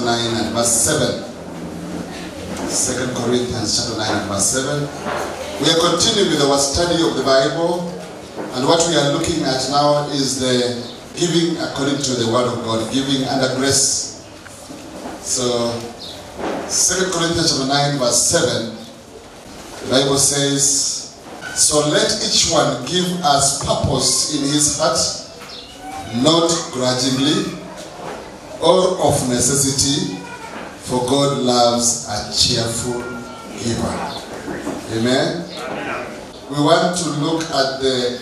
9 and verse 7. 2 Corinthians chapter 9 and verse 7. We are continuing with our study of the Bible, and what we are looking at now is the giving according to the word of God, giving under grace. So 2 Corinthians chapter 9 verse 7, the Bible says, "So let each one give as purpose in his heart, not grudgingly or of necessity, for God loves a cheerful giver." Amen. We want to look at the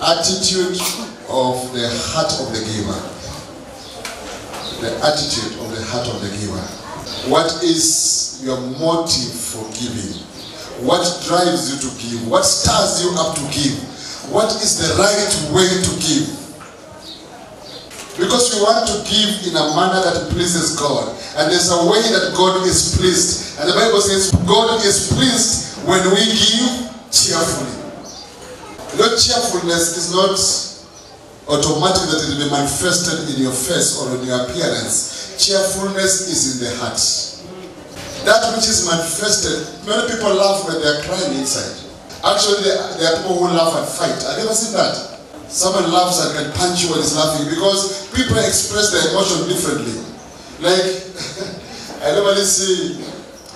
attitude of the heart of the giver. The attitude of the heart of the giver. What is your motive for giving? What drives you to give? What stirs you up to give? What is the right way to give? Because we want to give in a manner that pleases God. And there's a way that God is pleased. And the Bible says God is pleased when we give cheerfully. Your cheerfulness is not automatic that it will be manifested in your face or in your appearance. Cheerfulness is in the heart. That which is manifested, many people laugh when they are crying inside. Actually, there are people who laugh and fight. Have you ever seen that? Someone laughs and can punch you when he's laughing because people express their emotion differently. Like, I normally see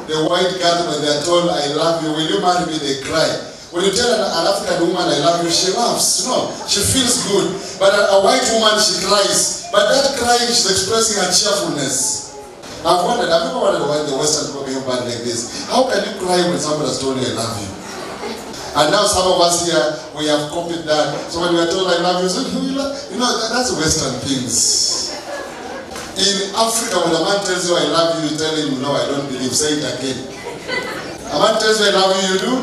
the white girl when they are told, "I love you, will you marry me?" They cry. When you tell an African woman, "I love you," she laughs. No, she feels good. But a white woman, she cries. But that crying, she's expressing her cheerfulness. I've wondered, I've never wondered why the Western people behave bad like this. How can you cry when somebody has told you, "I love you"? And now some of us here, we have copied that. So when we are told, "I love you," so, that's Western things. In Africa, when a man tells you, "I love you," you tell him, "No, I don't believe." Say it again. A man tells you, "I love you," you do?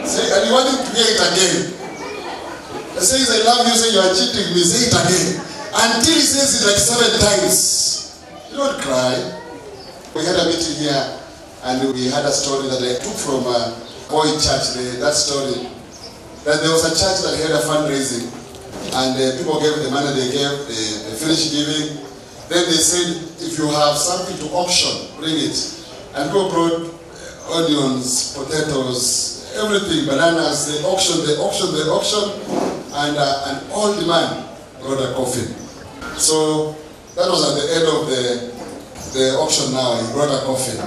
Say, and you want him to hear it again. He says, "I love you," say, "You are cheating me." Say it again. Until he says it like 7 times. You don't cry. We had a meeting here, and we had a story that I took from a boy church. That story, that there was a church that had a fundraising, and people gave the money they gave, they finished giving. Then they said, "If you have something to auction, bring it." And people brought onions, potatoes, everything, bananas. They auctioned, and an old man brought a coffin. So that was at the end of the auction now. He brought a coffin.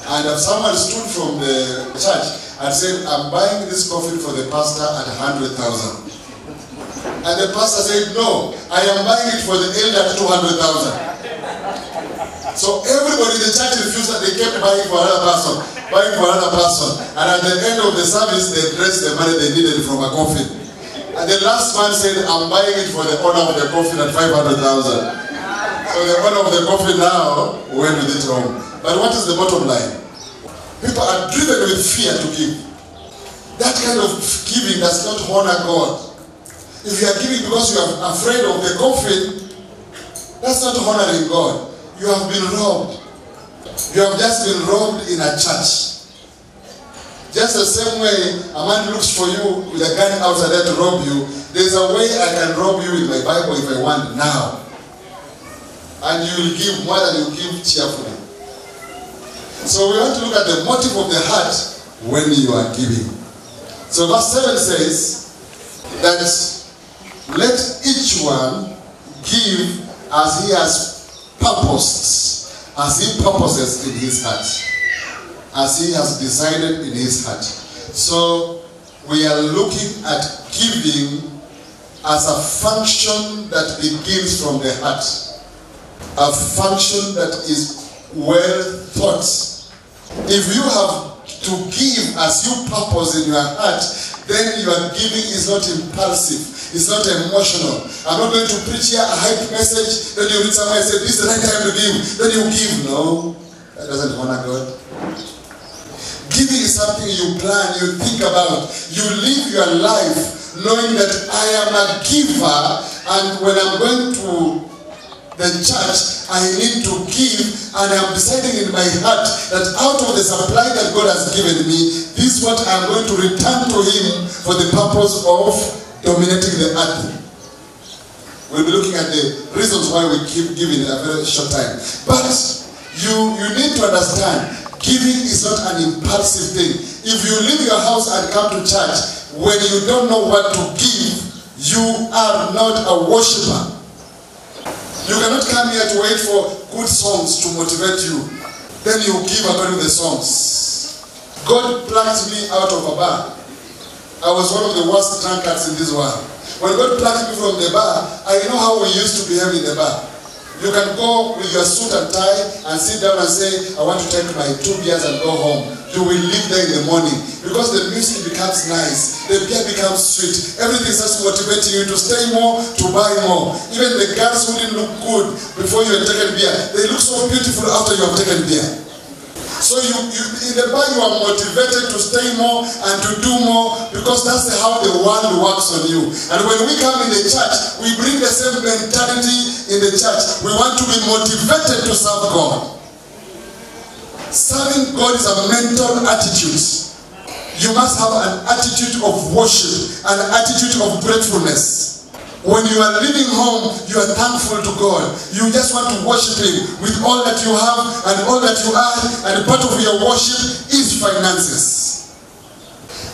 And someone stood from the church and said, "I'm buying this coffin for the pastor at 100,000. And the pastor said, "No, I am buying it for the elder at 200,000. So everybody in the church refused, and they kept buying for another person. And at the end of the service, they addressed the money they needed from a coffin. And the last man said, "I'm buying it for the owner of the coffin at 500,000. So the owner of the coffin now went with it home. But what is the bottom line? People are driven with fear to give. That kind of giving does not honor God. If you are giving because you are afraid of the coffin, that's not honoring God. You have been robbed. You have just been robbed in a church. Just the same way a man looks for you with a gun outside there to rob you, there's a way I can rob you with my Bible if I want now. And you will give more than you give cheerfully. So we want to look at the motive of the heart when you are giving. So verse 7 says that let each one give as he has purposed, as he purposes in his heart, as he has decided in his heart. So we are looking at giving as a function that begins from the heart, a function that is well thought. If you have to give as you purpose in your heart, then your giving is not impulsive. It's not emotional. I'm not going to preach here a hype message. Then you read somewhere and say, "This is the right time to give." Then you give. No, that doesn't honor God. Giving is something you plan, you think about. You live your life knowing that I am a giver, and when I'm going to the church, I need to give, and I'm deciding in my heart that out of the supply that God has given me, this is what I'm going to return to Him for the purpose of dominating the earth. We'll be looking at the reasons why we keep giving in a very short time. But You need to understand, giving is not an impulsive thing. If you leave your house and come to church, when you don't know what to give, you are not a worshiper. You cannot come here to wait for good songs to motivate you. Then you give according to the songs. God plucked me out of a bar. I was one of the worst drunkards in this world. When God plucked me from the bar, I know how we used to behave in the bar. You can go with your suit and tie and sit down and say, I want to take my 2 beers and go home. You will leave there in the morning because the music becomes nice, the beer becomes sweet, everything starts motivating you to stay more, to buy more. Even the girls who didn't look good before you had taken beer, they look so beautiful after you have taken beer. So you in the bar you are motivated to stay more and to do more because that's how the world works on you. And when we come in the church, we bring the same mentality in the church. We want to be motivated to serve God. Serving God is a mental attitude. You must have an attitude of worship, an attitude of gratefulness. When you are leaving home, you are thankful to God. You just want to worship Him with all that you have and all that you are, and part of your worship is finances.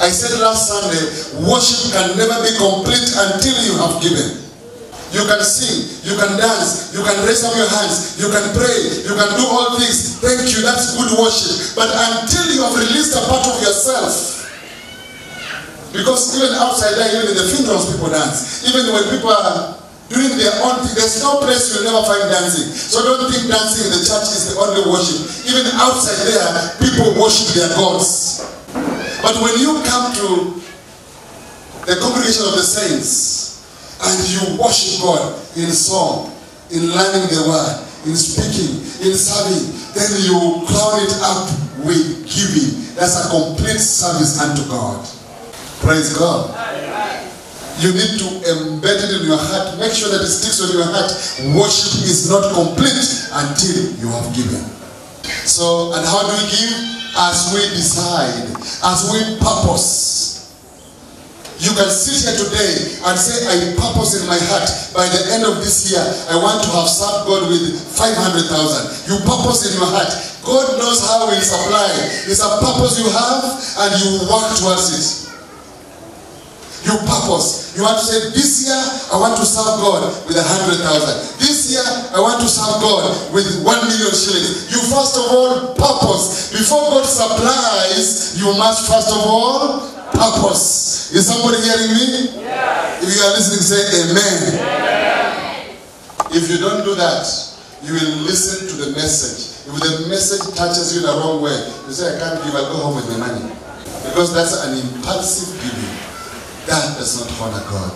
I said last Sunday, worship can never be complete until you have given. You can sing, you can dance, you can raise up your hands, you can pray, you can do all things. Thank you, that's good worship. But until you have released a part of yourself, because even outside there, even in the funerals, people dance. Even when people are doing their own thing, there's no place you'll never find dancing. So don't think dancing in the church is the only worship. Even outside there, people worship their gods. But when you come to the congregation of the saints, and you worship God in song, in learning the word, in speaking, in serving, then you crown it up with giving. That's a complete service unto God. Praise God. You need to embed it in your heart. Make sure that it sticks on your heart. Worship is not complete until you have given. So, and how do we give? As we decide, as we purpose. You can sit here today and say, I purpose in my heart, by the end of this year, I want to have served God with 500,000. You purpose in your heart. God knows how He will supply. It's a purpose you have, and you work towards it. You purpose. You want to say, this year I want to serve God with 100,000. This year I want to serve God with 1 million shillings. You first of all purpose. Before God supplies, you must first of all purpose. Is somebody hearing me? Yeah. If you are listening, say amen. Yeah. If you don't do that, you will listen to the message. If the message touches you in the wrong way, you say, I can't give, I'll go home with my money. Because that's an impulsive giving. That does not honor God.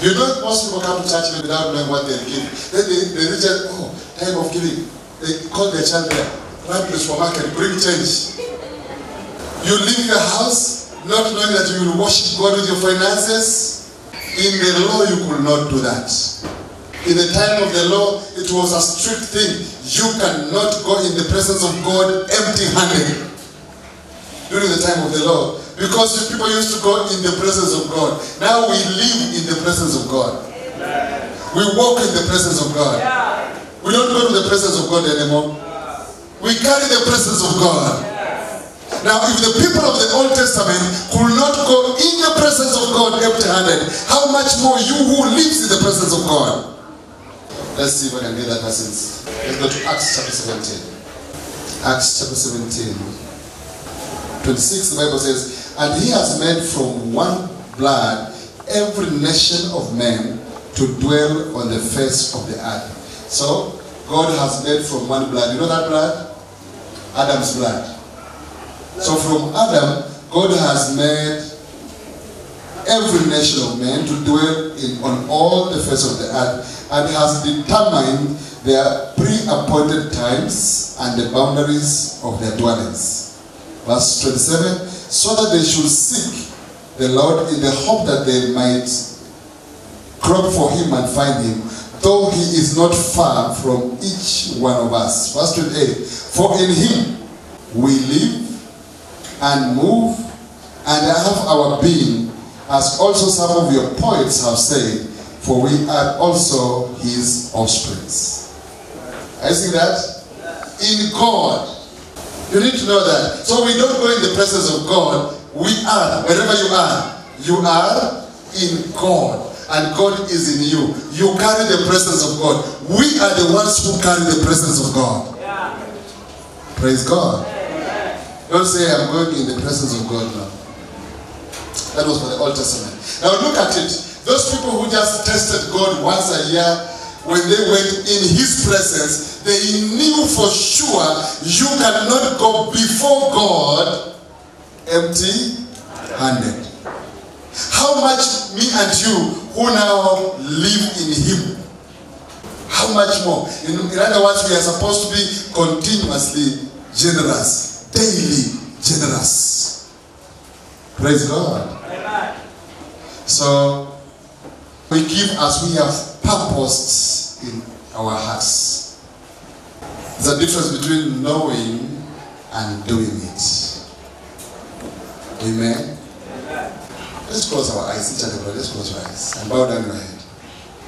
You know, most people come to church without knowing what they'll give. Then they reject, oh, time of giving. They call their child there, run to the supermarket, bring change. You leave your house not knowing that you will worship God with your finances. In the law, you could not do that. In the time of the law, it was a strict thing. You cannot go in the presence of God empty-handed during the time of the law. Because people used to go in the presence of God. Now we live in the presence of God. We walk in the presence of God. We don't go to the presence of God anymore. We carry the presence of God. Now if the people of the Old Testament could not go in the presence of God empty-handed, how much more you who lives in the presence of God? Let's see if I can get that passage. Let's go to Acts chapter 17. Acts chapter 17. 26, the Bible says, and He has made from one blood every nation of men to dwell on the face of the earth. So, God has made from one blood. You know that blood? Adam's blood. So from Adam, God has made every nation of men to dwell on all the face of the earth, and has determined their pre-appointed times and the boundaries of their dwellings. Verse 27, so that they should seek the Lord in the hope that they might crop for Him and find Him, though He is not far from each one of us. Verse 28, for in Him we live and move and have our being, as also some of your poets have said, for we are also His offspring. I see that? in God. You need to know that. So we don't go in the presence of God. We are, wherever you are in God. And God is in you. You carry the presence of God. We are the ones who carry the presence of God. Yeah. Praise God. Yeah. Don't say, I'm going in the presence of God now. That was for the Old Testament. Now look at it. Those people who just tested God once a year, when they went in His presence, they knew for sure you cannot go before God empty-handed. How much me and you who now live in Him, how much more? In other words, we are supposed to be continuously generous, daily generous. Praise God. Amen. So we give as we have purposed in our hearts. There's a difference between knowing and doing it. Amen. Let's close our eyes, each and every one. Let's close your eyes and bow down your head.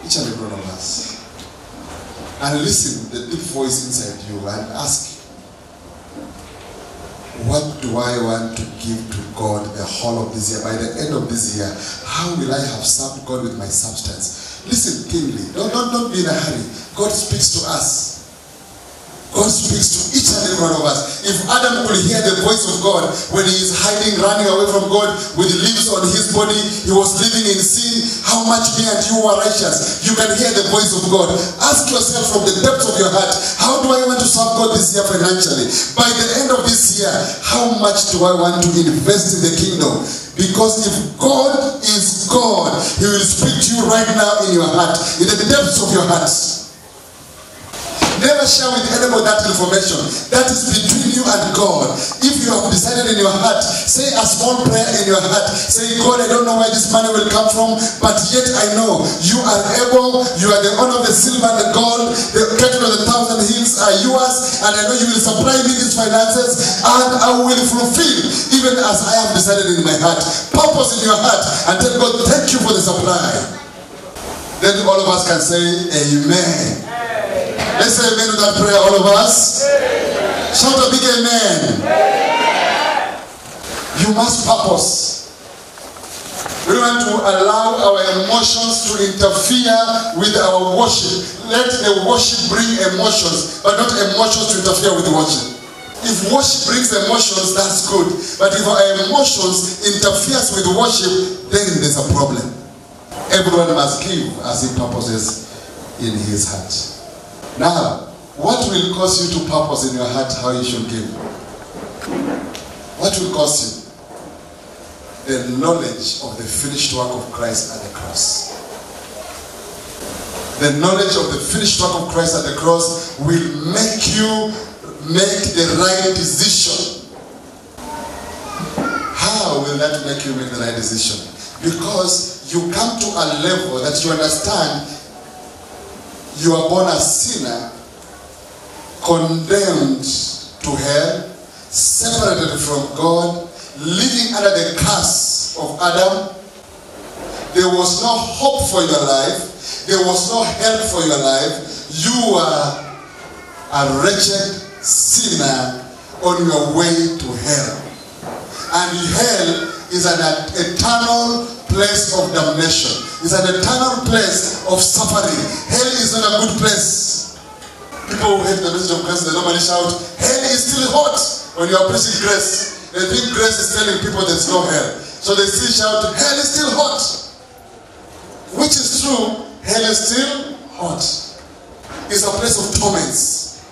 Each and every one of us. And listen to the deep voice inside you and ask, what do I want to give to God the whole of this year? By the end of this year, how will I have served God with my substance? Listen keenly. Don't be in a hurry. God speaks to us. God speaks to each and every one of us. If Adam could hear the voice of God when he is hiding, running away from God with leaves on his body, he was living in sin, how much me and you are righteous? You can hear the voice of God. Ask yourself from the depths of your heart, how do I want to serve God this year financially? By the end of this year, how much do I want to invest in the kingdom? Because if God is God, He will speak to you right now in your heart, in the depths of your heart. Never share with anyone that information. That is between you and God. If you have decided in your heart, say a small prayer in your heart. Say, God, I don't know where this money will come from, but yet I know you are able, you are the owner of the silver and the gold, the cattle of the 1,000 hills are yours, and I know you will supply me these finances, and I will fulfill, even as I have decided in my heart. Purpose in your heart, and tell God, thank you for the supply. Then all of us can say, Amen. Let's say amen to that prayer, all of us. Amen. Shout a big amen. Amen. You must purpose. We want to allow our emotions to interfere with our worship. Let the worship bring emotions, but not emotions to interfere with the worship. If worship brings emotions, that's good. But if our emotions interferes with worship, then there's a problem. Everyone must give as he purposes in his heart. Now, what will cause you to purpose in your heart how you should give? What will cause you? The knowledge of the finished work of Christ at the cross. The knowledge of the finished work of Christ at the cross will make you make the right decision. How will that make you make the right decision? Because you come to a level that you understand you are born a sinner, condemned to hell, separated from God, living under the curse of Adam. There was no hope for your life. There was no help for your life. You are a wretched sinner on your way to hell. And hell is an eternal place of damnation. It's an eternal place of suffering. Hell is not a good place. People who hate the message of grace, they normally shout, hell is still hot when you are preaching grace. They think grace is telling people there's no hell. So they still shout, hell is still hot. Which is true, hell is still hot. It's a place of torments,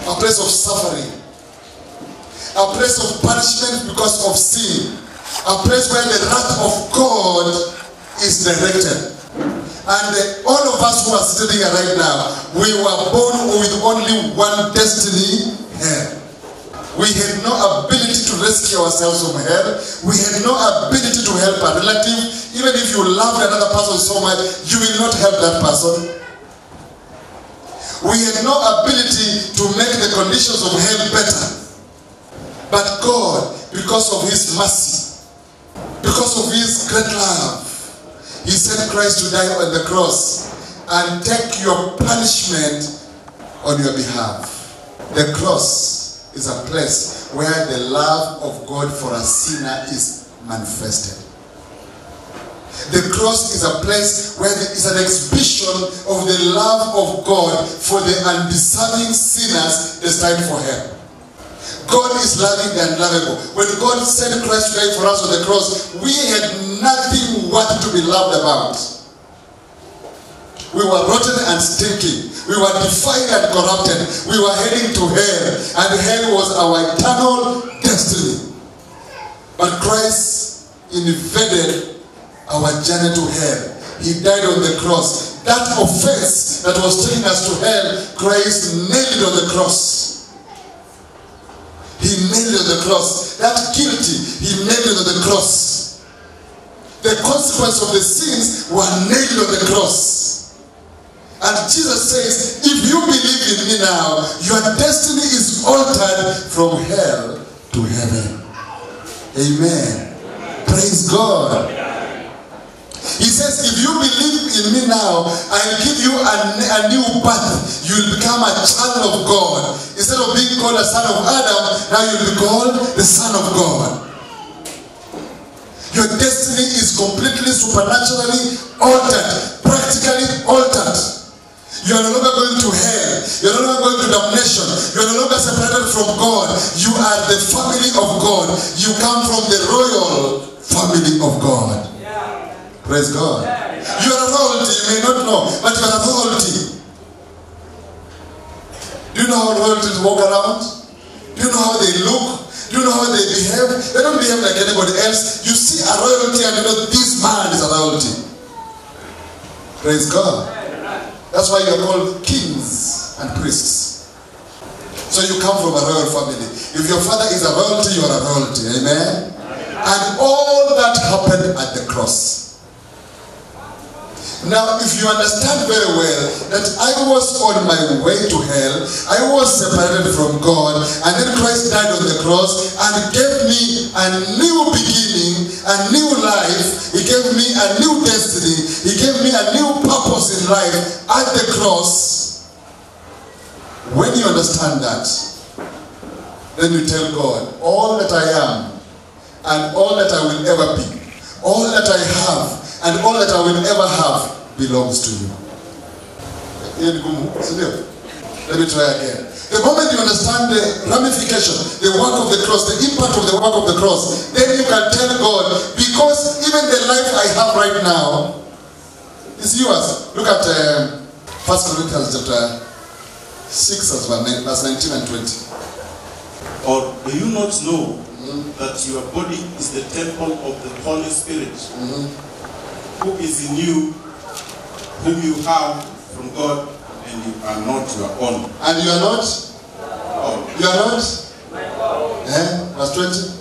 a place of suffering, a place of punishment because of sin, a place where the wrath of God is directed. And all of us who are sitting here right now, we were born with only one destiny, hell. We had no ability to rescue ourselves from hell. We had no ability to help a relative. Even if you loved another person so much, you will not help that person. We had no ability to make the conditions of hell better. But God, because of His mercy, because of His great love, He sent Christ to die on the cross and take your punishment on your behalf. The cross is a place where the love of God for a sinner is manifested. The cross is a place where there is an exhibition of the love of God for the undeserving sinners destined for hell. God is loving the unlovable. When God sent Christ to die for us on the cross, we had nothing worth to be loved about. We were rotten and stinking. We were defiled and corrupted. We were heading to hell, and hell was our eternal destiny. But Christ invaded our journey to hell. He died on the cross. That offense that was taking us to hell, Christ nailed it on the cross. He nailed it on the cross. That guilty, he nailed it on the cross. The consequence of the sins were nailed on the cross. And Jesus says, if you believe in me now, your destiny is altered from hell to heaven. Amen. Praise God. He says, if you believe in me now, I'll give you a new birth. You'll become a child of God. Instead of being called a son of Adam, now you'll be called the son of God. Your destiny is completely supernaturally altered, practically altered. You are no longer going to hell. You are no longer going to damnation. You are no longer separated from God. You are the family of God. You come from the royal family of God. Praise God. You are a royalty. You may not know, but you are a royalty. Do you know how royalties walk around? Do you know how they look? Do you know how they behave? They don't behave like anybody else. You see a royalty and you know this man is a royalty. Praise God. That's why you are called kings and priests. So you come from a royal family. If your father is a royalty, you are a royalty. Amen? And all that happened at the cross. Now, if you understand very well that I was on my way to hell, I was separated from God, and then Christ died on the cross and gave me a new beginning, a new life. He gave me a new destiny. He gave me a new purpose in life at the cross. When you understand that, then you tell God, all that I am and all that I will ever be, all that I have and all that I will ever have belongs to you. Let me try again. The moment you understand the ramification, the work of the cross, the impact of the work of the cross, then you can tell God, because even the life I have right now is yours. Look at 1 Corinthians chapter 6 verse 19 and 20. Or do you not know that your body is the temple of the Holy Spirit, who is in you, whom you have from God, and you are not your own? And you are not? Oh. You are not? Verse 20.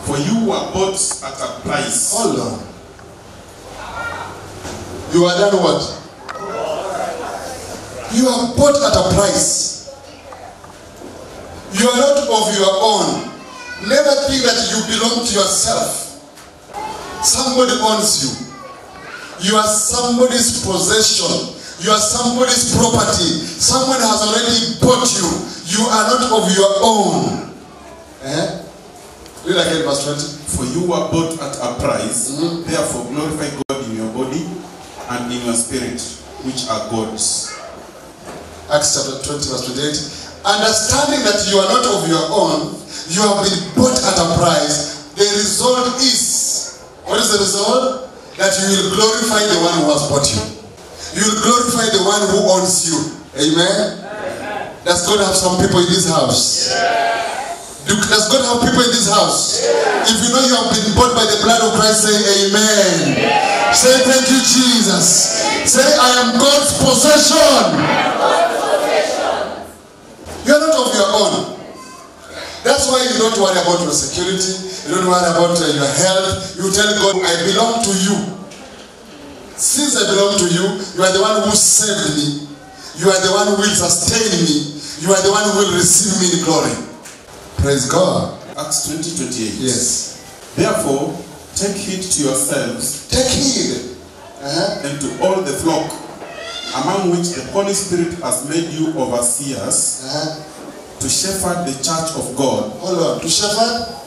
For you were bought at a price. Hold on. You are done what? You are bought at a price. You are not of your own. Never think that you belong to yourself. Somebody owns you. You are somebody's possession. You are somebody's property. Someone has already bought you. You are not of your own. Read again verse 20. For you were bought at a price. Therefore glorify God in your body and in your spirit, which are God's. Acts chapter 20 verse 28. Understanding that you are not of your own, you have been bought at a price. The result is, what is the result? That you will glorify the one who has bought you. You will glorify the one who owns you. Amen? Does God have some people in this house? Does God have people in this house? If you know you have been bought by the blood of Christ, say amen. Say thank you, Jesus. Say I am God's possession. You are not of your own. That's why you don't worry about your security. You don't worry about your health. You tell God, I belong to you. Since I belong to you, you are the one who saved me. You are the one who will sustain me. You are the one who will receive me in glory. Praise God. Acts 20:28. Yes. Therefore, take heed to yourselves. Take heed. And to all the flock among which the Holy Spirit has made you overseers to shepherd the church of God. Hold on. To shepherd?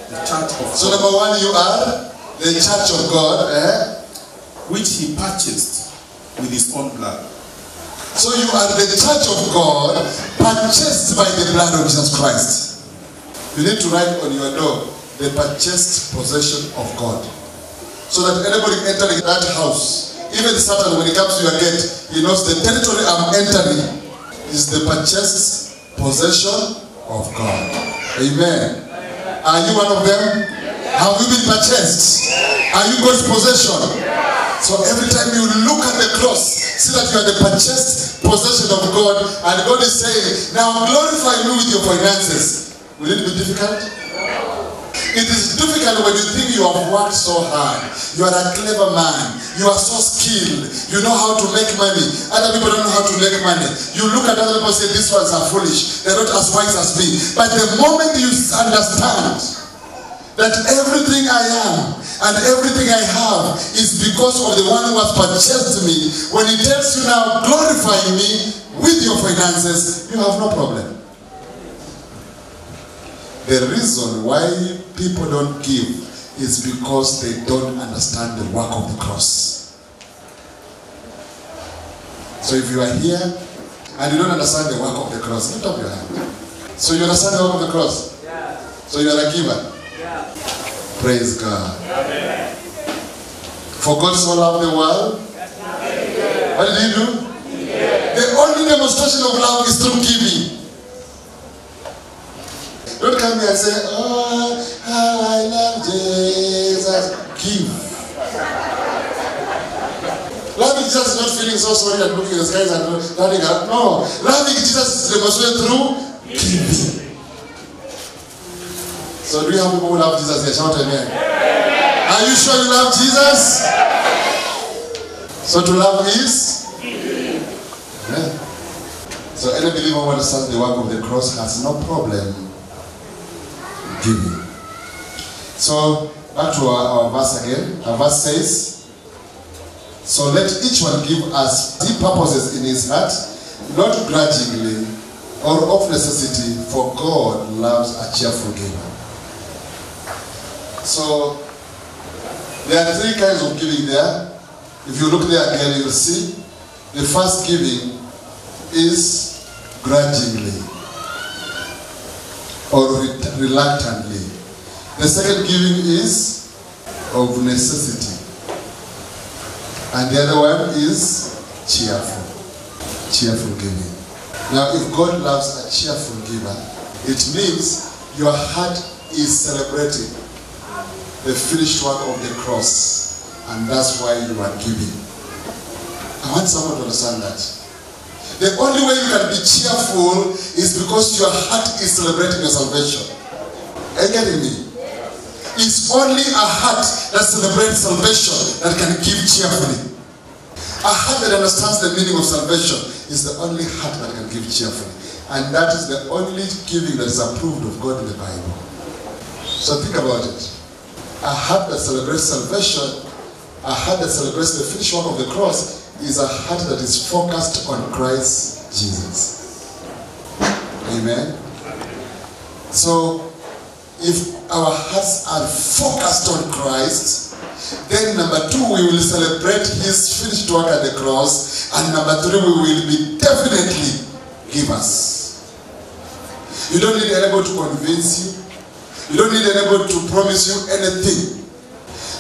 The church of So God. number one, you are the church of God. Which he purchased with his own blood. So you are the church of God, purchased by the blood of Jesus Christ. You need to write on your door, the purchased possession of God. So that anybody entering that house, even Satan, when he comes to your gate, he knows the territory I'm entering is the purchased possession of God. Amen. Are you one of them? Have you been purchased? Are you God's possession? So every time you look at the cross, see that you are the purchased possession of God, and God is saying, now glorify me with your finances. Will it be difficult? It is difficult when you think you have worked so hard. You are a clever man. You are so skilled. You know how to make money. Other people don't know how to make money. You look at other people and say, these ones are foolish. They're not as wise as me. But the moment you understand that everything I am and everything I have is because of the one who has purchased me, when he tells you now, glorify me with your finances, you have no problem. The reason why people don't give is because they don't understand the work of the cross. So if you are here and you don't understand the work of the cross, lift up your hand. So you understand the work of the cross? Yeah. So you are a giver? Yeah. Praise God. Amen. For God so loved the world. Yeah. What did he do? Yeah. The only demonstration of love is through giving. Don't come here and say, oh, how I love Jesus. Give. Loving Jesus is not feeling so sorry and looking at the skies and running around. No. Loving Jesus is demonstrated through giving. So do you have people who love Jesus here? Shout amen. Are you sure you love Jesus? So to love is? Amen. So any believer who understands the work of the cross has no problem giving. So back to our verse again. Our verse says, so let each one give as he purposes in his heart, not grudgingly or of necessity, for God loves a cheerful giver. So there are three kinds of giving there. If you look there again, you will see the first giving is grudgingly or reluctantly. The second giving is of necessity. And the other one is cheerful. Cheerful giving. Now, if God loves a cheerful giver, it means your heart is celebrating the finished work of the cross. And that's why you are giving. I want someone to understand that. The only way you can be cheerful is because your heart is celebrating your salvation. Are you getting me? It's only a heart that celebrates salvation that can give cheerfully. A heart that understands the meaning of salvation is the only heart that can give cheerfully. And that is the only giving that is approved of God in the Bible. So think about it. A heart that celebrates salvation, a heart that celebrates the finished work of the cross, is a heart that is focused on Christ Jesus. Amen? So, if our hearts are focused on Christ, then number two, we will celebrate his finished work at the cross, and number three, we will be definitely givers. You don't need anybody to convince you. You don't need anybody to promise you anything.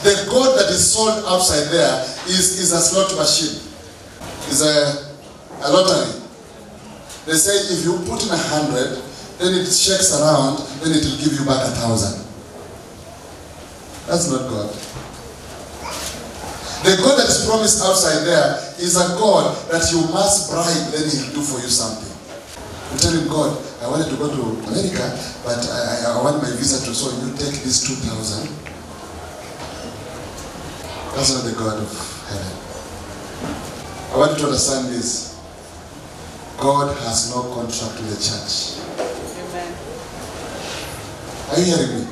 The God that is sold outside there is a slot machine. Is a lottery. They say if you put in 100, then it shakes around, then it will give you back 1,000. That's not God. The God that is promised outside there is a God that you must bribe, then he'll do for you something. You tell him, God, I wanted to go to America, but I want my visa to, so you take this 2,000. That's not the God of heaven. I want you to understand this. God has no contract with the church. Amen. Are you hearing me?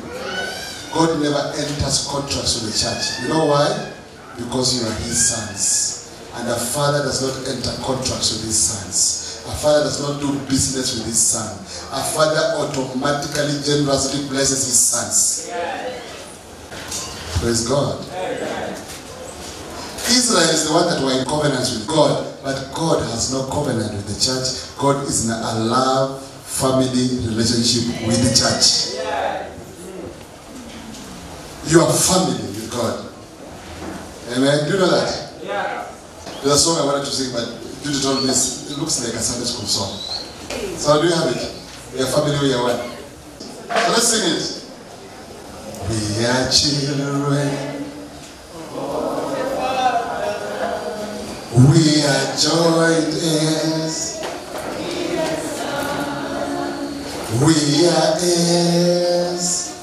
God never enters contracts with the church. You know why? Because you are his sons. And a father does not enter contracts with his sons. A father does not do business with his son. A father automatically, generously blesses his sons. Praise God. Israel is the one that were in covenant with God, but God has no covenant with the church. God is in a love, family relationship with the church. You are family with God. Amen. Do you know that? Yeah. There's a song I wanted to sing, but Judy told me it looks like a Sunday school song. So do you have it? We are family, we are one. So let's sing it. We are children. We are joint heirs. We are heirs.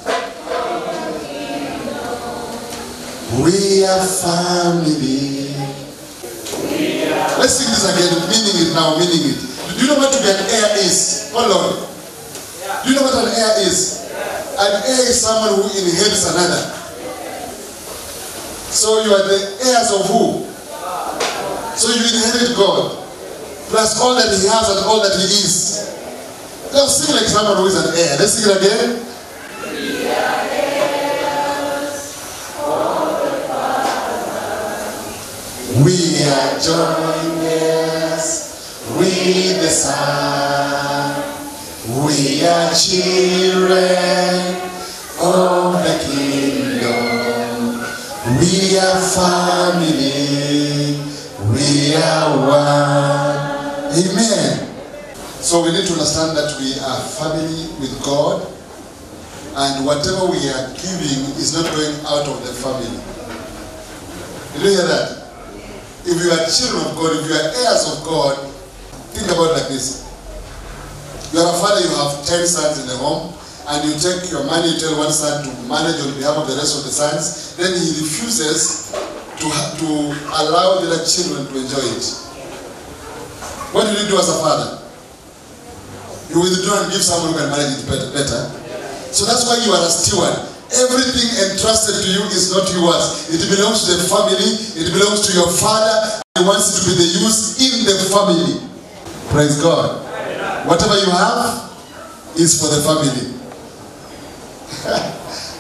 We are family. Let's sing this again, meaning it now, meaning it. Do you know what to be an heir is? Hold on. Do you know what an heir is? An heir is someone who inherits another. So you are the heirs of who? So you inherit God, plus all that he has and all that he is. Let's sing like someone who is an heir. Let's sing it again. We are heirs of the Father. We are joint heirs with the Son. We are children of the kingdom. We are family. We are one. Amen. So we need to understand that we are family with God, and whatever we are giving is not going out of the family. Did you hear that? If you are children of God, if you are heirs of God, think about it like this. You are a father, you have 10 sons in the home, and you take your money, you tell one son to manage on behalf of the rest of the sons, then he refuses to allow the other children to enjoy it. What do you do as a father? You withdraw and give someone who can manage it better. So that's why you are a steward. Everything entrusted to you is not yours. It belongs to the family. It belongs to your father. He wants it to be the use in the family. Praise God. Whatever you have is for the family.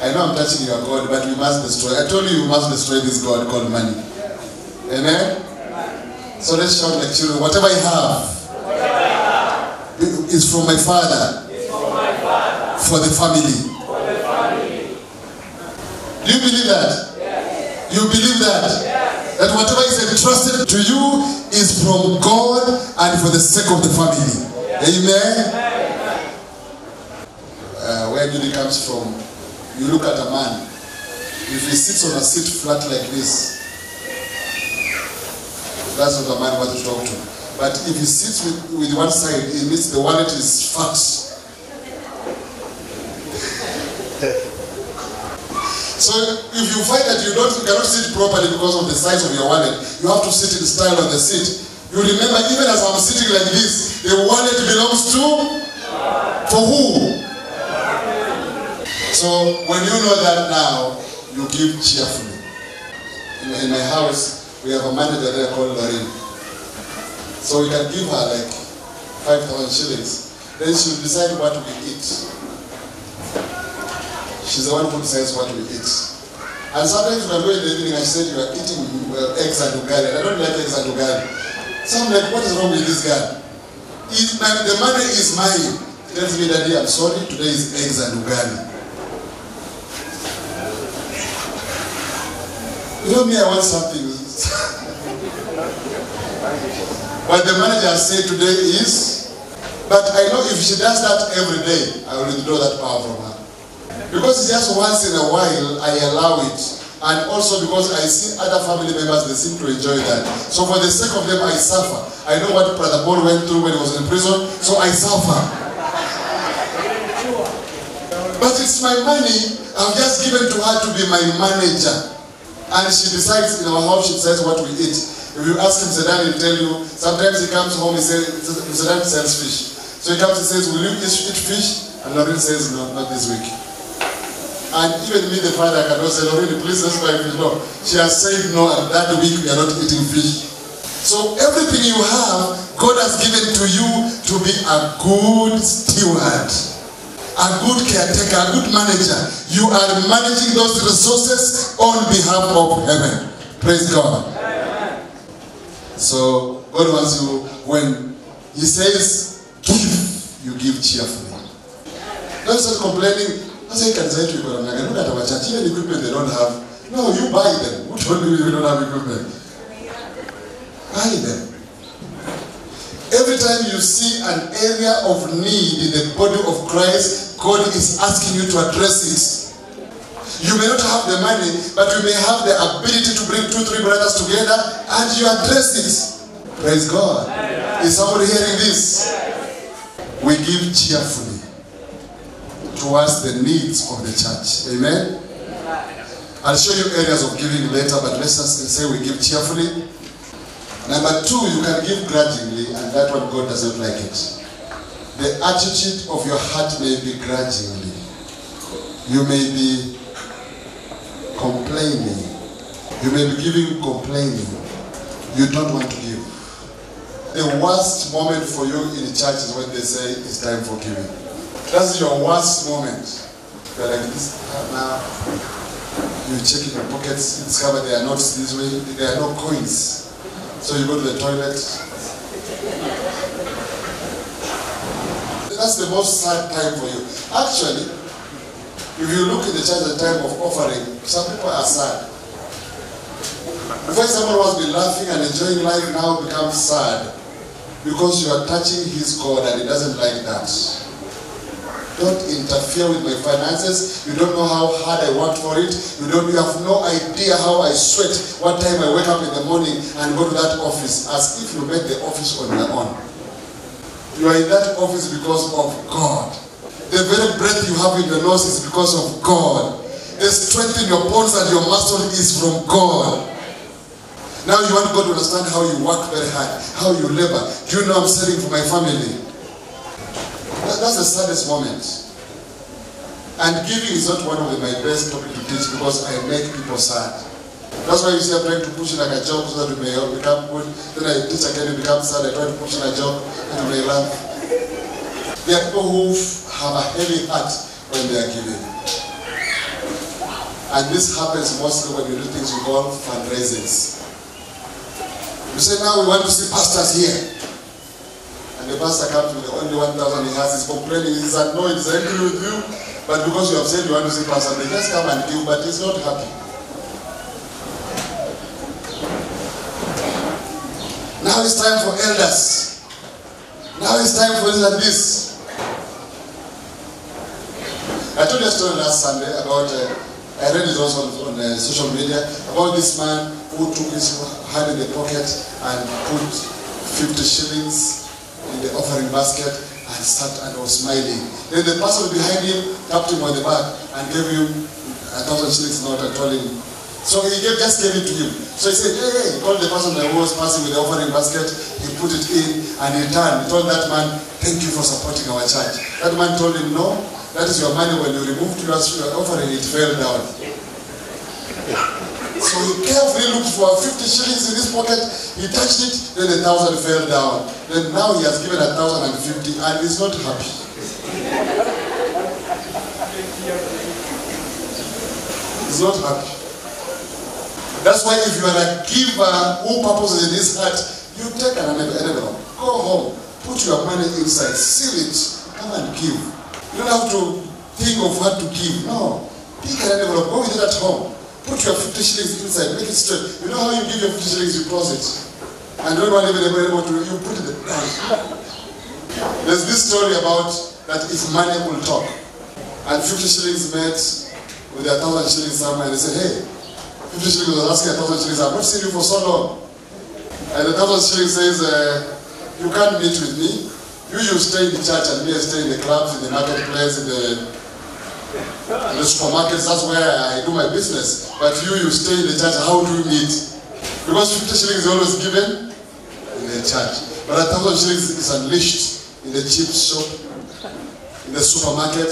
I know I'm touching your God, but we must destroy. I told you we must destroy this God called money. Amen? So let's shout like children. Whatever I have is from my Father. For the family. Do you believe that? Yes. You believe that? Yes. That whatever is entrusted to you is from God and for the sake of the family. Yes. Amen? Where Judy comes from, you look at a man. If he sits on a seat flat like this, that's not a man what to talk to. But if he sits with one side, it means the wallet is fat. So if you find that you cannot sit properly because of the size of your wallet, you have to sit in style on the seat. You remember, even as I'm sitting like this, the wallet belongs to? For who? So when you know that now, you give cheerfully. In my house, we have a manager there called Lorraine. So we can give her like 5,000 shillings. Then she'll decide what we eat. She's the one who decides what we eat. And sometimes when we're in the evening, I said, you are eating eggs and ugali. I don't like eggs and ugali. So I'm like, what is wrong with this guy? The money is mine. He tells me, Daddy, I'm sorry, today is eggs and ugali. You know me, I want something. But the manager said today is, but I know if she does that every day, I will withdraw that power from her. Because it's just once in a while, I allow it. And also because I see other family members, they seem to enjoy that. So for the sake of them, I suffer. I know what Brother Paul went through when he was in prison, so I suffer. But it's my money, I've just given to her to be my manager. And she decides in our house, she decides what we eat. If you ask him, Sedan will tell you, sometimes he comes home, he says, Sedan sells fish. So he comes and says, will you eat fish? And Lorraine says, no, not this week. And even me, the father, I cannot say, Lorraine, please let's buy fish. No. She has said no, and that week we are not eating fish. So everything you have, God has given to you to be a good steward, a good caretaker, a good manager. You are managing those resources on behalf of heaven. Praise God. Amen. So God wants you, when He says give, you give cheerfully. Don't start complaining. I say, can say to you, look at our church, even equipment they don't have. No, you buy them. Who told you don't have equipment? Buy them. Every time you see an area of need in the body of Christ, God is asking you to address it. You may not have the money, but you may have the ability to bring 2-3 brothers together and you address it. Praise God. Is somebody hearing this? We give cheerfully towards the needs of the church. Amen? I'll show you areas of giving later, but let's just say we give cheerfully. Number 2, you can give grudgingly, and that one God doesn't like it. The attitude of your heart may be grudgingly. You may be complaining. You may be giving complaining. You don't want to give. The worst moment for you in church is when they say it's time for giving. That's your worst moment. You're like this now. You check in your pockets, you discover there are notes this way, there are no coins. So you go to the toilet. That's the most sad time for you. Actually, if you look at the church at the time of offering, some people are sad. Before someone was been laughing and enjoying life, now becomes sad because you are touching his God and he doesn't like that. Don't interfere with my finances. You don't know how hard I worked for it. You have no idea how I sweat, what time I wake up in the morning and go to that office, as if you made the office on your own. You are in that office because of God. The very breath you have in your nose is because of God. The strength in your bones and your muscle is from God. Now you want God to understand how you work very hard, how you labor. Do you know I'm selling for my family? That's the saddest moment. And giving is not one of my best topics to teach because I make people sad. That's why you see I'm trying to push in like a joke so that you may become good. Then I teach again, you become sad. I try to push in a joke and you may laugh. There are people who have a heavy heart when they are giving. And this happens mostly when you do things we call fundraisings. You say, now we want to see pastors here. And the pastor comes with the only 1,000 he has, he's complaining, he's annoyed, he's angry with you. But because you have said you want to see pastor, they just come and give, but he's not happy. Now it's time for elders. Now it's time for this. I told you a story last Sunday about, I read it also on social media, about this man who took his hand in the pocket and put 50 shillings in the offering basket and sat and was smiling. Then the person behind him tapped him on the back and gave him 1,000 shillings note and told him. So he just gave it to him. So he said, hey, he told the person that was passing with the offering basket, he put it in and he turned. He told that man, thank you for supporting our church. That man told him, no, that is your money. When you removed your offering, it fell down. So he carefully looked for 50 shillings in his pocket, he touched it, then 1,000 fell down. Then now he has given 1,050 and he's not happy. He's not happy. That's why if you are a giver who purposes in his heart, you take an envelope, go home, put your money inside, seal it, come and give. You don't have to think of what to give. No. Pick an envelope, go with it at home. Put your 50 shillings inside, make it straight. You know how you give your 50 shillings, you close it. And don't want even able to, you put it down. There's this story about that if money will talk. And 50 shillings met with 1,000 shillings somewhere and they said, hey, 50 shillings was asking 1,000 shillings, I've not seen you for so long. And 1,000 shillings says, you can't meet with me. You stay in the church and me I stay in the clubs, in the marketplace, in the supermarkets, that's where I do my business. But you stay in the church, how do you meet? Because 50 shillings is always given in the church. But 1,000 shillings is unleashed in the cheap shop, in the supermarket,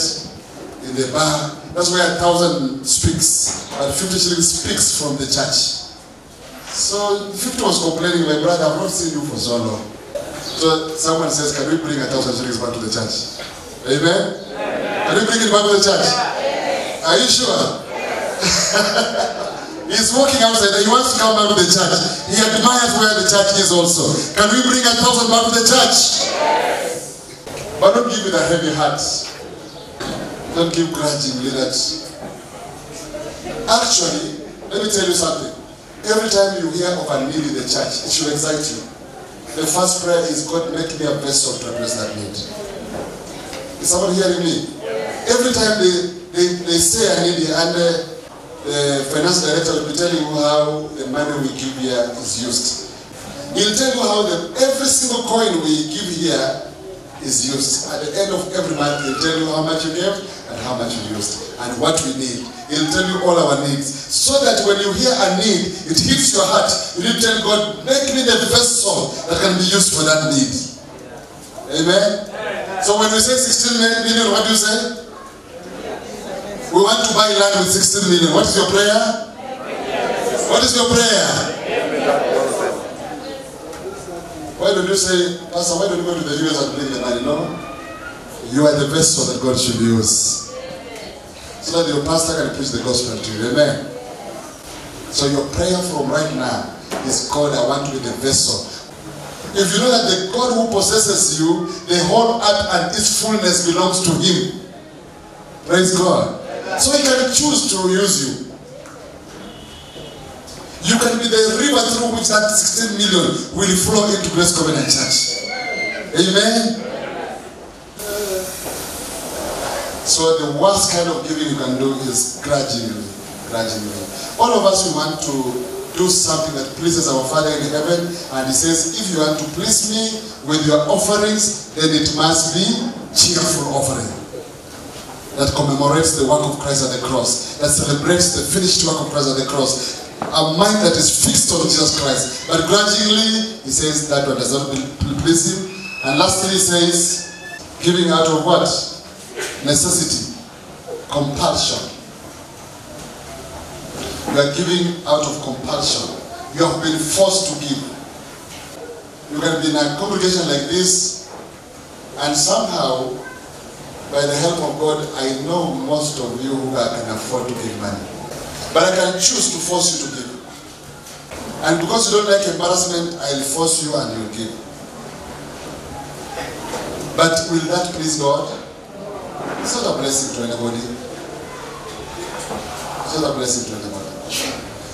in the bar. That's where 1,000 speaks. But 50 shillings speaks from the church. So 50 was complaining, my brother, I've not seen you for so long. So someone says, can we bring 1,000 shillings back to the church? Amen? Can we bring it back to the church? Are you sure? He's walking outside. He wants to come back to the church. He admires where the church is also. Can we bring 1,000 back to the church? But don't give with a heavy heart. Don't give grudgingly that. Actually, let me tell you something. Every time you hear of a need in the church, it should excite you. The first prayer is, God, make me a vessel to address that need. Is someone hearing me? Every time they say I need it, and the finance director will be telling you how the money we give here is used. He'll tell you how every single coin we give here is used. At the end of every month, he'll tell you how much you gave and how much you used and what we need. He'll tell you all our needs. So that when you hear a need, it hits your heart. You need to tell God, make me the vessel that can be used for that need. Amen? So when we say 16 million, what do you say? We want to buy land with 16 million. What is your prayer? What is your prayer? Why don't you say, Pastor, why don't you go to the US and bring the money? No. You are the vessel that God should use. So that your pastor can preach the gospel to you. Amen. So your prayer from right now is, God, I want to be the vessel. If you know that the God who possesses you, the whole earth and its fullness belongs to Him. Praise God. So He can choose to use you. You can be the river through which that 16 million will flow into Grace Covenant Church. Amen. So the worst kind of giving you can do is grudgingly. All of us, we want to do something that pleases our Father in heaven, and He says, if you want to please me with your offerings, then it must be cheerful offering that commemorates the work of Christ at the cross, that celebrates the finished work of Christ at the cross, a mind that is fixed on Jesus Christ. But grudgingly, He says that one does not please Him. And lastly, He says, giving out of what? Necessity, compulsion. You are giving out of compulsion. You have been forced to give. You can be in a congregation like this, and somehow, by the help of God, I know most of you who can afford to give money. But I can choose to force you to give. And because you don't like embarrassment, I'll force you and you'll give. But will that please God? It's not a blessing to anybody. It's not a blessing to anybody.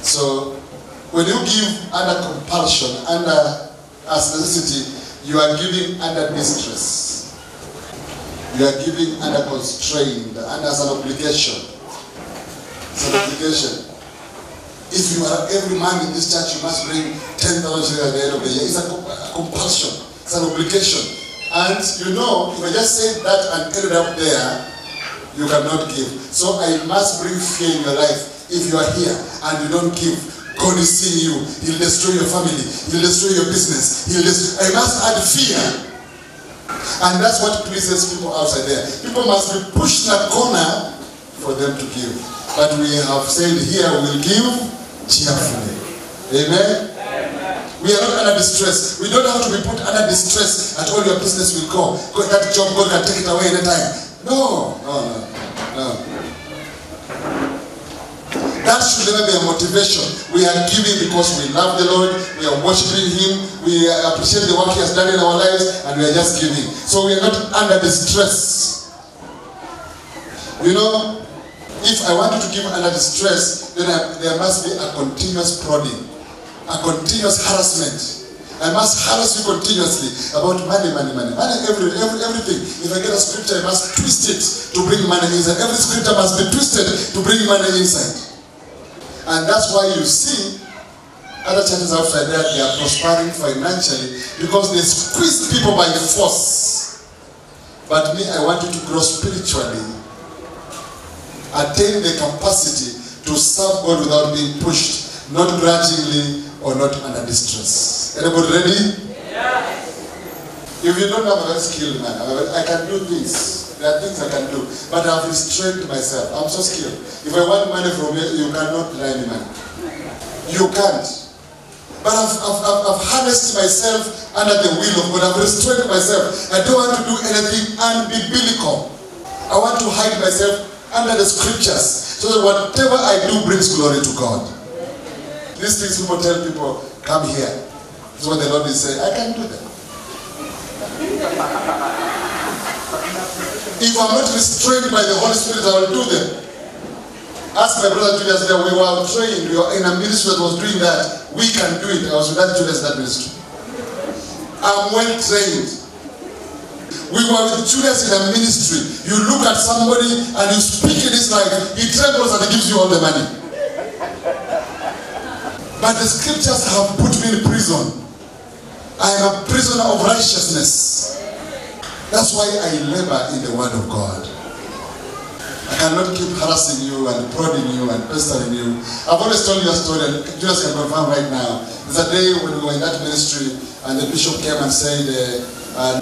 So, when you give under compulsion, under as necessity, you are giving under distress. You are giving under constraint, under as an obligation. It's an obligation. If you are every man in this church, you must bring 10,000 at the end of the year. It's a compulsion. It's an obligation. And you know, if I just said that and ended up there, you cannot give. So I must bring fear in your life. If you are here and you don't give, God is seeing you. He'll destroy your family. He'll destroy your business. I must add fear. And that's what pleases people outside there. People must be pushed in a corner for them to give. But we have said here, we will give cheerfully. Amen? We are not under distress. We don't have to be put under distress that all your business will go. That job, God can take it away anytime. No. That should never be a motivation. We are giving because we love the Lord, we are worshiping Him, we appreciate the work He has done in our lives, and we are just giving. So we are not under distress. You know, if I wanted to give under distress, then there must be a continuous prodding, a continuous harassment. I must harass you continuously about money, everything. If I get a scripture, I must twist it to bring money inside. Every scripture must be twisted to bring money inside. And that's why you see other churches outside there, they are prospering financially because they squeeze people by force. But me, I want you to grow spiritually, attain the capacity to serve God without being pushed, not grudgingly or not under distress. Anybody ready? Yes. If you don't have a very skilled man, I can do this. There are things I can do, but I have restrained myself. I'm so skilled. If I want money from you, you cannot deny me money. You can't. But I've harnessed myself under the will of God. I've restrained myself. I don't want to do anything unbiblical. I want to hide myself under the scriptures so that whatever I do brings glory to God. These things people tell people, come here. This is what the Lord is saying. I can do them. If I'm not restrained by the Holy Spirit, I will do them. Ask my brother Julius there, we were trained, we were in a ministry that was doing that. We can do it. I was with that Julius in that ministry. I'm well trained. We were with Julius in a ministry. You look at somebody and you speak in his life, he trembles and he gives you all the money. But the scriptures have put me in prison. I am a prisoner of righteousness. That's why I labor in the word of God. I cannot keep harassing you and prodding you and pestering you. I've always told you a story, and Julius can confirm right now. There's a day when we were in that ministry, and the bishop came and said,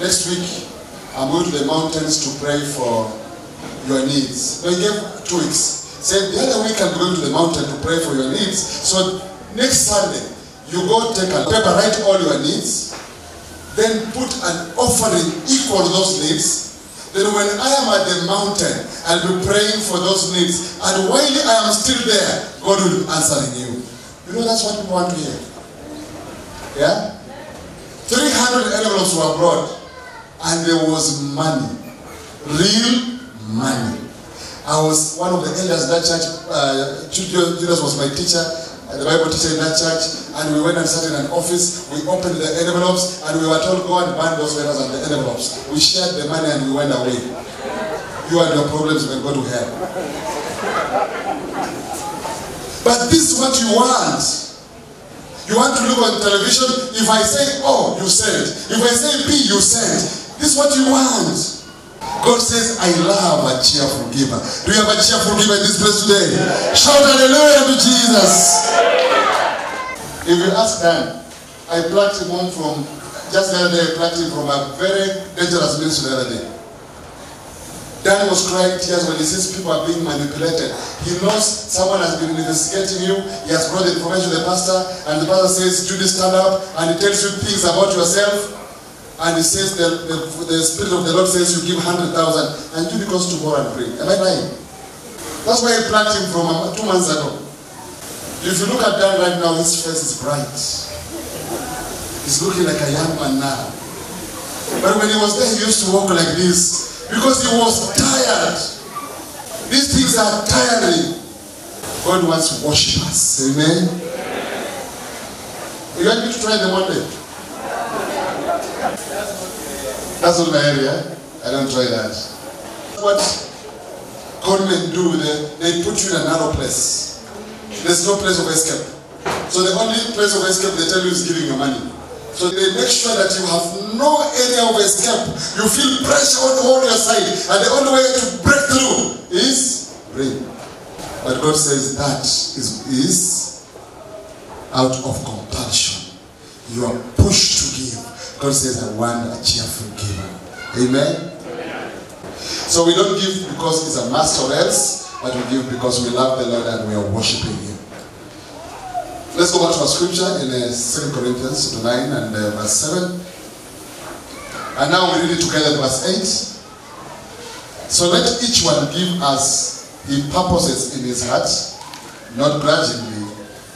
next week, I'm going to the mountains to pray for your needs. So he gave 2 weeks. Said, the other week I'm going to the mountain to pray for your needs. So next Sunday, you go take a paper, write all your needs, then put an offering equal to those needs. Then when I am at the mountain, I'll be praying for those needs. And while I am still there, God will be answering you. You know, that's what people want to hear. Yeah? 300 envelopes were brought. And there was money. Real money. I was one of the elders in that church. Julius was my teacher, the Bible teacher in that church. And we went and sat in an office. We opened the envelopes and we were told, go and burn those letters and the envelopes. We shared the money and we went away. You and your problems will go to hell. But this is what you want. You want to look on television. If I say, oh, you send. If I say B, you send. This is what you want. God says, I love a cheerful giver. Do you have a cheerful giver in this place today? Yeah. Shout hallelujah to Jesus. If you ask Dan, I plucked him home from, just the other day, I plucked him from a very dangerous ministry the other day. Dan was crying tears when he sees people are being manipulated. He knows someone has been investigating you. He has brought the information to the pastor, and the pastor says, Judy, stand up, and he tells you things about yourself. And he says, the Spirit of the Lord says you give 100,000, and Judy goes to go and pray. Am I lying? That's why I plucked him from 2 months ago. If you look at Dan right now, his face is bright. He's looking like a young man now. But when he was there, he used to walk like this because he was tired. These things are tiring. God wants worshipers. Amen? You want me to try them one day? That's not my area. I don't try that. What government do, they put you in a narrow place. There's no place of escape. So the only place of escape they tell you is giving you money. So they make sure that you have no area of escape. You feel pressure on all your side. And the only way to break through is rain. But God says that is out of compulsion. You are pushed to give. God says, I want a cheerful giver. Amen? So we don't give because it's a must or else, but we give because we love the Lord and we are worshiping Him. Let's go back to our scripture in 2 Corinthians 9 and verse 7. And now we read it together, verse 8. So let each one give as he purposes in his heart, not grudgingly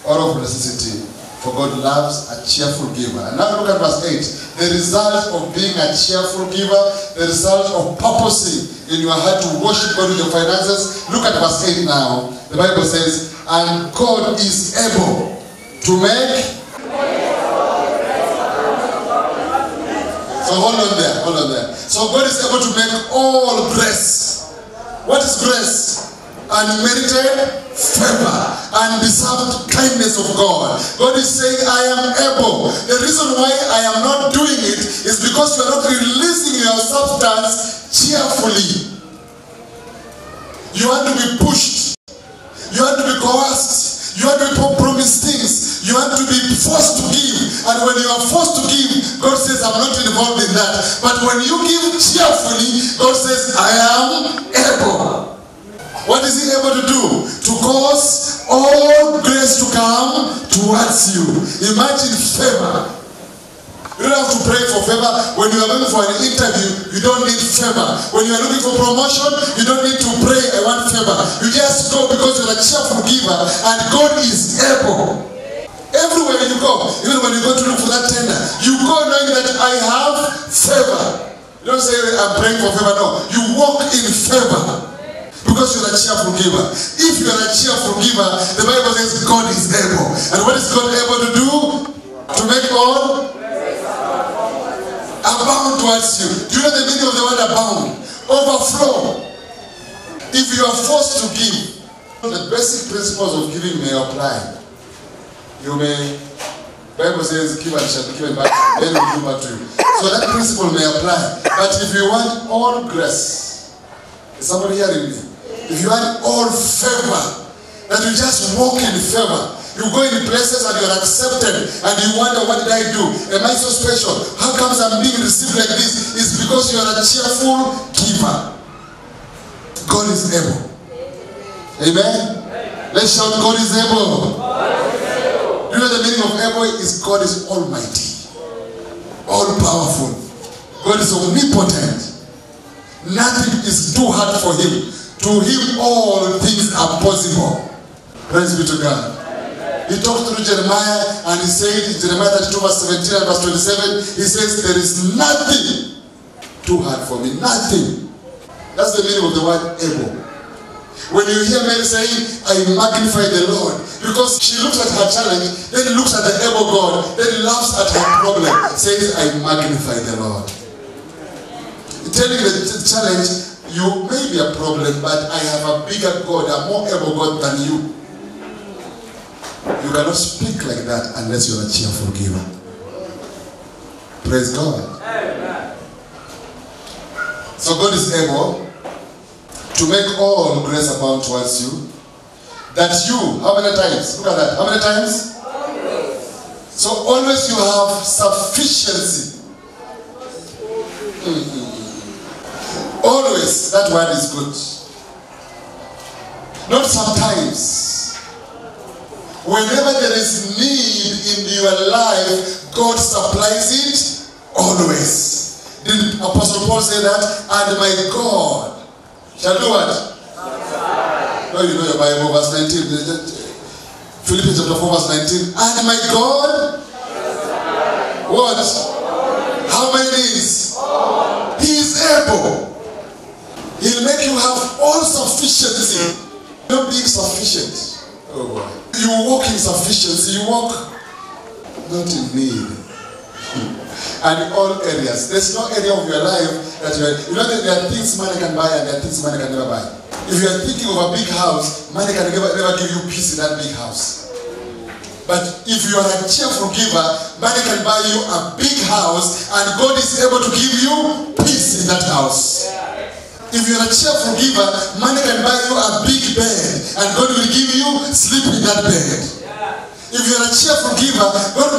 or of necessity, for God loves a cheerful giver. And now look at verse 8. The result of being a cheerful giver, the result of purposing in your heart to worship God with your finances. Look at verse 8 now. The Bible says, and God is able to make. So hold on there. So God is able to make all grace. What is grace? Unmerited favor and deserved kindness of God. God is saying, I am able. The reason why I am not doing it is because you are not releasing your substance cheerfully. You want to be pushed. You want to be coerced. You want to be promised things. You want to be forced to give. And when you are forced to give, God says, I'm not involved in that. But when you give cheerfully, God says, I am able. What is He able to do? To cause all grace to come towards you. Imagine favor. You don't have to pray for favor. When you are going for an interview, you don't need favor. When you are looking for promotion, you don't need to pray, I want favor. You just go because you're a cheerful giver and God is able. Everywhere you go, even when you go to look for that tender, you go knowing that I have favor. You don't say I'm praying for favor, no. You walk in favor because you're a cheerful giver. If you're a cheerful giver, the Bible says God is able. And what is God able to do? To make all abound towards you. Do you know the meaning of the word abound? Overflow. If you are forced to give, the basic principles of giving may apply. You may, Bible says, give and shall be given back, then will give back to you. So that principle may apply. But if you want all grace, is somebody hearing me? If you want all favor, that you just walk in favor. You go in places and you're accepted and you wonder, what did I do? Am I so special? How comes I'm being received like this? It's because you're a cheerful giver. God is able. Amen? Let's shout, God is able. Do you know the meaning of able? Is God is almighty, all powerful. God is omnipotent. Nothing is too hard for him. To him all things are possible. Praise be to God. He talked through Jeremiah and he said in Jeremiah 32 verse 17 and verse 27, he says, there is nothing too hard for me. Nothing. That's the meaning of the word able. When you hear Mary saying, I magnify the Lord, because she looks at her challenge, then looks at the able God, then laughs at her problem, says, I magnify the Lord. Telling the challenge, you may be a problem, but I have a bigger God, a more able God than you. You cannot speak like that unless you're a cheerful giver. Praise God. Amen. So God is able to make all grace abound towards you. That you, how many times? Look at that. How many times? Always. So always you have sufficiency. Always, that word is good. Not sometimes. Whenever there is need in your life, God supplies it always. Did Apostle Paul say that? And my God shall do what? No, you know your Bible, verse 19. Philippians chapter 4, verse 19. And my God, what? How many needs? He is able. He'll make you have all sufficiency. Not being sufficient. Oh boy. You walk in sufficiency. You walk not in need. And in all areas. There's no area of your life that you are. You know that there are things money can buy and there are things money can never buy. If you are thinking of a big house, money can never give you peace in that big house. But if you are a cheerful giver, money can buy you a big house and God is able to give you peace in that house. If you're a cheerful giver, money can buy you a big bed and God will give you sleep in that bed. If you're a cheerful giver,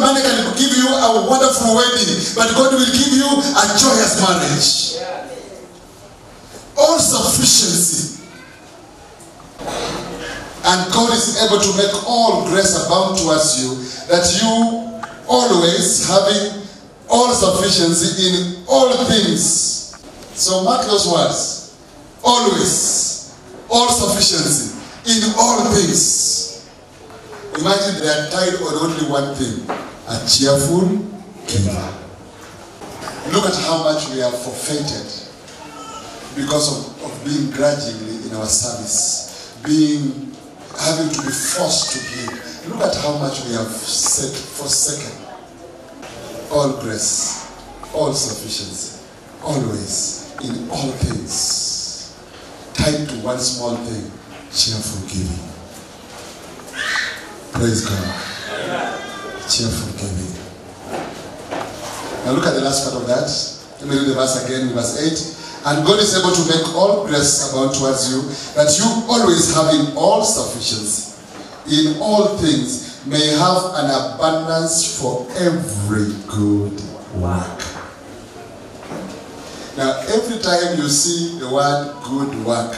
money can give you a wonderful wedding, but God will give you a joyous marriage. All sufficiency. And God is able to make all grace abound towards you, that you always having all sufficiency in all things. So mark those words. Always, all sufficiency in all things. Imagine they are tied on only one thing, a cheerful giver. Look at how much we have forfeited because of being grudgingly in our service, having to be forced to give. Look at how much we have forsaken. All grace, all sufficiency, always, in all things. Tied to one small thing, cheerful giving. Praise God. Cheerful giving. Now look at the last part of that. Let me read the verse again, verse 8. And God is able to make all grace abound towards you, that you always having all sufficiency in all things may have an abundance for every good work. Now, every time you see the word good work,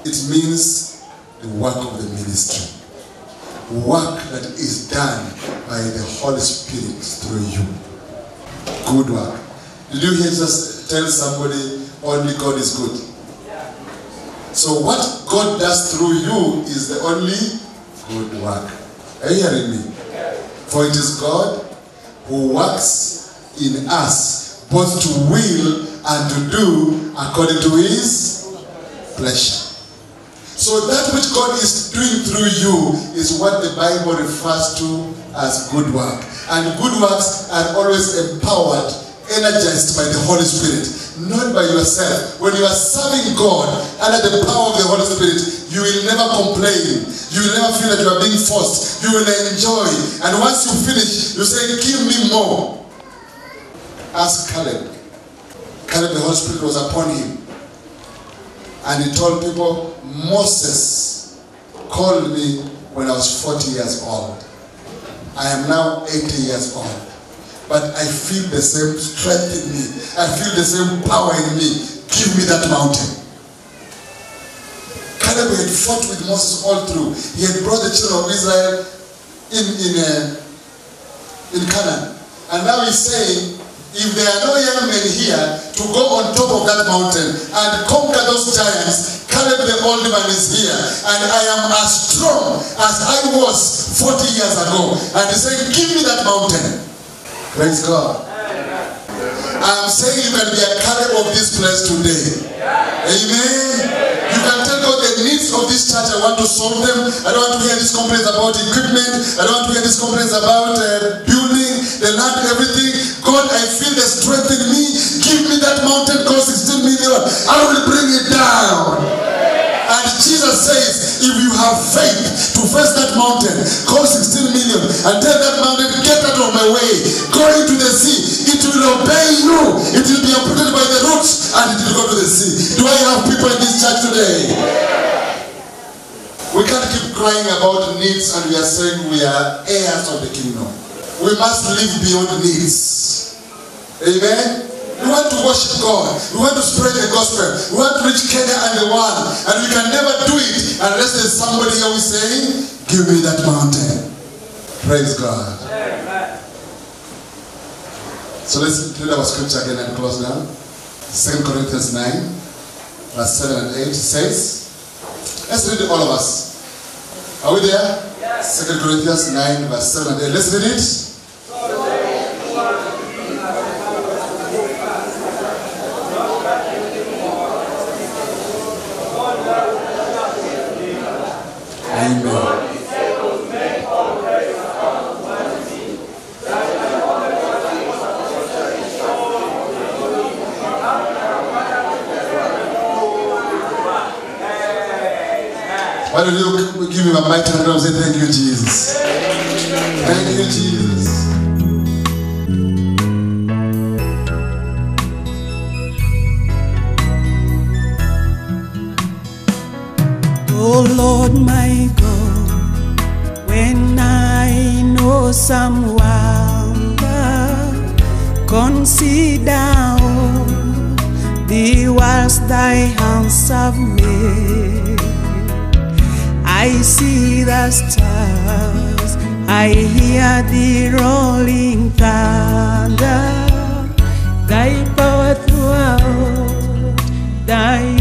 it means the work of the ministry. work that is done by the Holy Spirit through you. Good work. Did you hear Jesus tell somebody only God is good? So what God does through you is the only good work. Are you hearing me? For it is God who works in us both to will and to do according to his pleasure. So that which God is doing through you is what the Bible refers to as good work. And good works are always empowered, energized by the Holy Spirit, not by yourself. When you are serving God under the power of the Holy Spirit, you will never complain. You will never feel that you are being forced. You will enjoy. And once you finish, you say, give me more. Ask Caleb. Caleb, the Holy Spirit was upon him. And he told people, Moses called me when I was 40 years old. I am now 80 years old. But I feel the same strength in me. I feel the same power in me. Give me that mountain. Caleb had fought with Moses all through. He had brought the children of Israel in Canaan. And now he's saying, if there are no young men here to go on top of that mountain and conquer those giants, Caleb the old man is here. And I am as strong as I was 40 years ago. And he said, give me that mountain. Praise God. I am saying you can be a Caleb of this place today. Amen. You can tell God the needs of this church. I want to solve them. I don't want to hear these complaints about equipment. I don't want to hear these complaints about building, the land, everything. God, I feel the strength in me. Give me that mountain cost 16 million. I will bring it down. And Jesus says, if you have faith to face that mountain, call 16 million and tell that mountain, get out of my way, go into the sea. It will obey you. It will be uprooted by the roots and it will go to the sea. Do I have people in this church today? We can't keep crying about needs and we are saying we are heirs of the kingdom. We must live beyond needs. Amen? We want to worship God. We want to spread the gospel. We want to reach Kenya and the world. And we can never do it unless there's somebody here who is saying, give me that mountain. Praise God. Amen. So let's read our scripture again and close now. 2 Corinthians 9, verse 7 and 8 says, let's read it all of us. Are we there? Yes. 2 Corinthians 9, verse 7 and 8. Let's read it. Amen. Why don't you give me my mic and say thank you, Jesus. Thank you, Jesus. Oh Lord my God, when I know some wonder, consider all the worlds thy hands have made. I see the stars, I hear the rolling thunder, thy power throughout thy